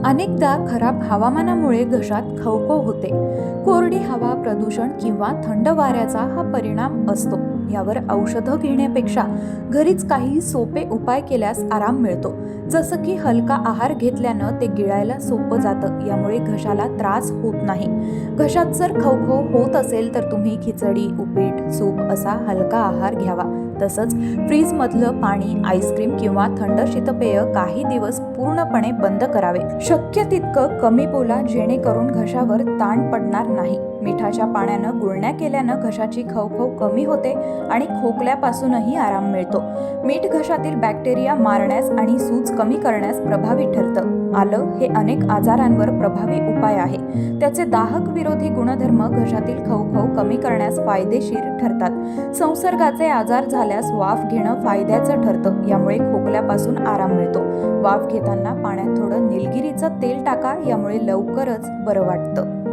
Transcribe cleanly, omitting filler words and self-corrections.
अनेकदा खराब हवामानामुळे घशात खवखव होते. कोरडी हवा, प्रदूषण किंवा थंड वाऱ्याचा हा परिणाम असतो. यावर औषधं घेण्यापेक्षा घरीच काही सोपे उपाय केल्यास आराम मिळतो. जसं की हलका आहार घेतल्यानं ते गिळायला सोपं जातं. यामुळे घशाला त्रास होत नाही. घशात जर खवखव होत असेल तर तुम्ही खिचडी, उपीट, सूप असा हलका आहार घ्यावा. तसंच फ्रीजमधलं पाणी, आईस्क्रीम किंवा थंड शीतपेय काही दिवस पूर्णपणे बंद करावे. शक्य तितकं कमी बोला, जेणेकरून घशावर ताण पडणार नाही. मिठाच्या पाण्यानं गुळण्या केल्यानं घशाची खवखव कमी होते आणि खोकल्यापासूनही आराम मिळतो. मीठ घशातील बॅक्टेरिया मारण्यास आणि सूज कमी करण्यास प्रभावी ठरतं. आलं हे अनेक आजारांवर प्रभावी उपाय आहे. त्याचे दाहक विरोधी गुणधर्म घशातील खवखव कमी करण्यास फायदेशीर ठरतात. संसर्गाचे आजार झाल्यास वाफ घेणं फायद्याचं ठरतं. यामुळे खोकल्यापासून आराम मिळतो. वाफ घेताना पाण्यात थोडं निलगिरीचं तेल टाका, यामुळे लवकरच बरं वाटतं.